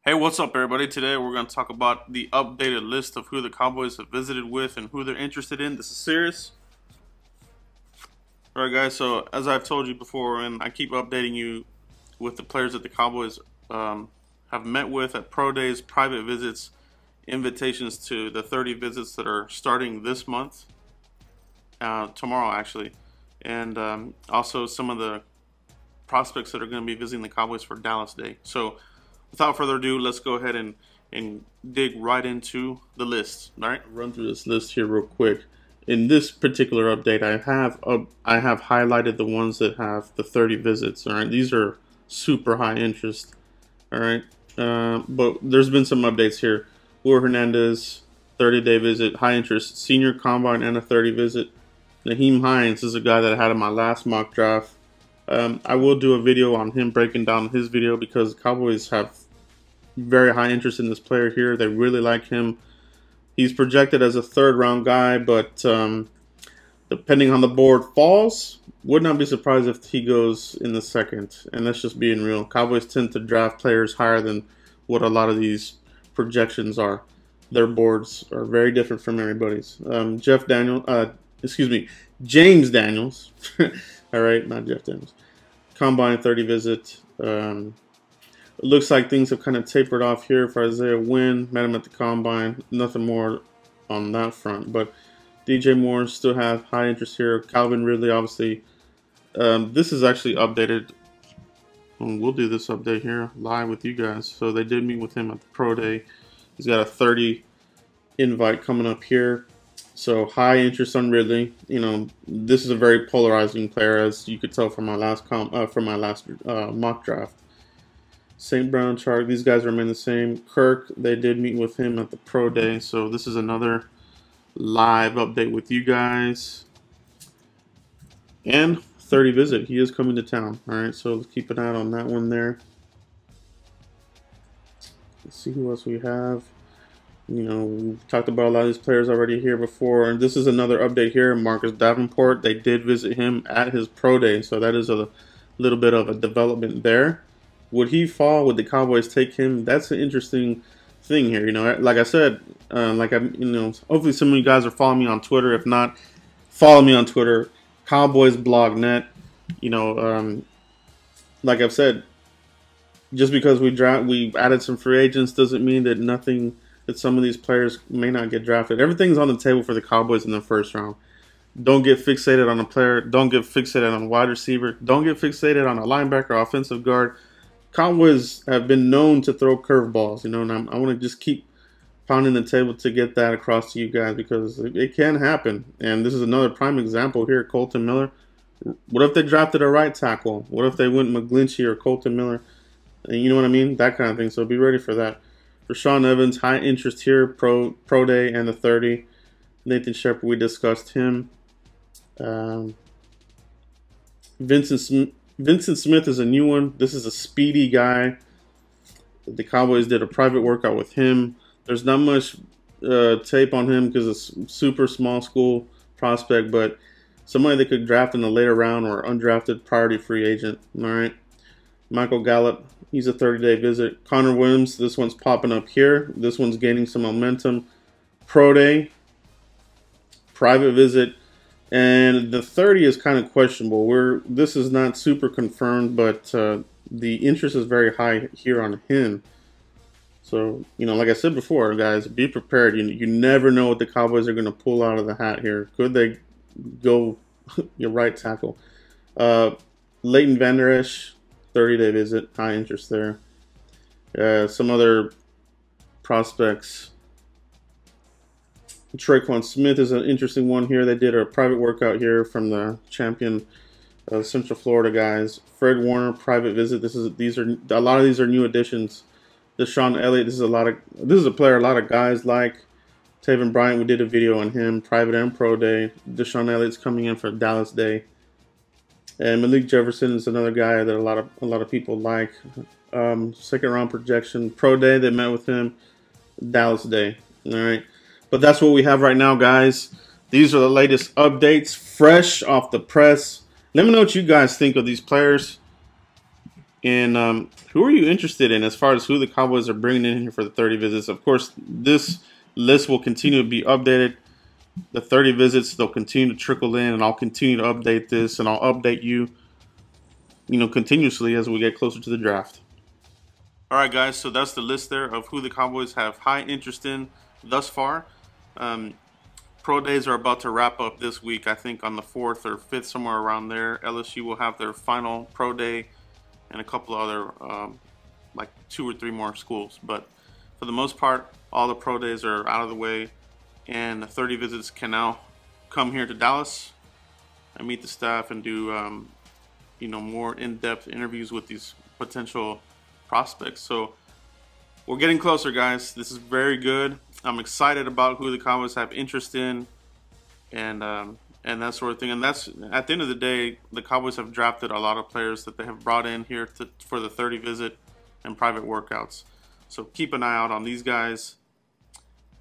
Hey, what's up, everybody? Today we're going to talk about the updated list of who the Cowboys have visited with and who they're interested in. This is serious. Alright, guys, so as I've told you before, and I keep updating you with the players that the Cowboys have met with at pro days, private visits, invitations to the 30 visits that are starting this month, tomorrow actually, and also some of the prospects that are going to be visiting the Cowboys for Dallas Day. So without further ado, let's go ahead and dig right into the list. All right, run through this list here real quick. In this particular update, I have highlighted the ones that have the 30 visits. All right, these are super high interest. All right, but there's been some updates here. Will Hernandez, 30-day visit, high interest, senior combine and a 30 visit. Nyheim Hines is a guy that I had in my last mock draft. I will do a video on him breaking down his video because the Cowboys have very high interest in this player here. They really like him. He's projected as a third-round guy, but depending on the board falls, would not be surprised if he goes in the second. And that's just being real. Cowboys tend to draft players higher than what a lot of these projections are. Their boards are very different from everybody's. James Daniels. All right, not Jeff Daniels. Combine 30 visit. It looks like things have kind of tapered off here for Isaiah Wynn. Met him at the combine. Nothing more on that front. But DJ Moore still have high interest here. Calvin Ridley, obviously. This is actually updated. We'll do this update here live with you guys. So they did meet with him at the pro day. He's got a 30 invite coming up here. So high interest on Ridley. You know, this is a very polarizing player, as you could tell from my last mock draft. St. Brown chart. These guys remain the same. Kirk, they did meet with him at the pro day. So this is another live update with you guys. And 30 visit. He is coming to town. All right. So let's keep an eye on that one there. Let's see who else we have. You know, we've talked about a lot of these players already here before. And this is another update here. Marcus Davenport, they did visit him at his pro day. So that is a little bit of a development there. Would he fall? Would the Cowboys take him? That's an interesting thing here. You know, like I said, hopefully some of you guys are following me on Twitter. If not, follow me on Twitter, Cowboys Blog Net. You know, like I've said, just because we added some free agents doesn't mean that some of these players may not get drafted. Everything's on the table for the Cowboys in the first round. Don't get fixated on a player. Don't get fixated on a wide receiver. Don't get fixated on a linebacker, offensive guard. Cowboys have been known to throw curveballs, you know, and I want to just keep pounding the table to get that across to you guys because it can happen. And this is another prime example here, Colton Miller. What if they drafted a right tackle? What if they went McGlinchey or Colton Miller? And you know what I mean? That kind of thing. So be ready for that. Rashaan Evans, high interest here, pro day and the 30. Nathan Shepard, we discussed him. Vincent Smith is a new one. This is a speedy guy. The Cowboys did a private workout with him. There's not much tape on him because it's a super small school prospect, but somebody they could draft in the later round or undrafted priority free agent. All right. Michael Gallup, he's a 30-day visit. Connor Williams, this one's popping up here. This one's gaining some momentum. Pro day, private visit. And the 30 is kind of questionable. This is not super confirmed, but the interest is very high here on him. So, you know, like I said before, guys, be prepared. You never know what the Cowboys are going to pull out of the hat here. Could they go your right tackle? Leighton Vander Esch, 30-day visit, high interest there. Some other prospects. Traquan Smith is an interesting one here. They did a private workout here from the champion Central Florida guys. Fred Warner, private visit. A lot of these are new additions. Deshaun Elliott, this is a player a lot of guys like. Taven Bryant, we did a video on him, private and pro day. Deshaun Elliott's coming in for Dallas Day. And Malik Jefferson is another guy that a lot of people like. Second round projection, pro day. They met with him, Dallas Day. All right. But that's what we have right now, guys. These are the latest updates, fresh off the press. Let me know what you guys think of these players. And who are you interested in as far as who the Cowboys are bringing in here for the 30 visits? Of course, this list will continue to be updated. The 30 visits, they'll continue to trickle in, and I'll continue to update this, and I'll update you, continuously as we get closer to the draft. All right, guys, so that's the list there of who the Cowboys have high interest in thus far. Pro days are about to wrap up this week. I think on the 4th or 5th, somewhere around there, LSU will have their final pro day, and a couple other, like 2 or 3 more schools. But for the most part, all the pro days are out of the way, and the 30 visits can now come here to Dallas and meet the staff and do, more in-depth interviews with these potential prospects. So we're getting closer, guys. This is very good. I'm excited about who the Cowboys have interest in, and that sort of thing. And that's, at the end of the day, the Cowboys have drafted a lot of players that they have brought in here for the 30 visit and private workouts. So keep an eye out on these guys.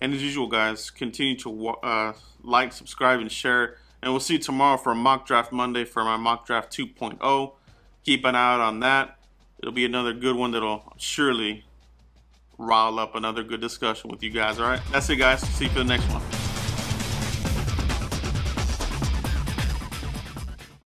And as usual, guys, continue to like, subscribe, and share. And we'll see you tomorrow for a Mock Draft Monday for my Mock Draft 2.0. Keep an eye out on that. It'll be another good one that'll surely rile up another good discussion with you guys. All right, that's it, guys. See you for the next one.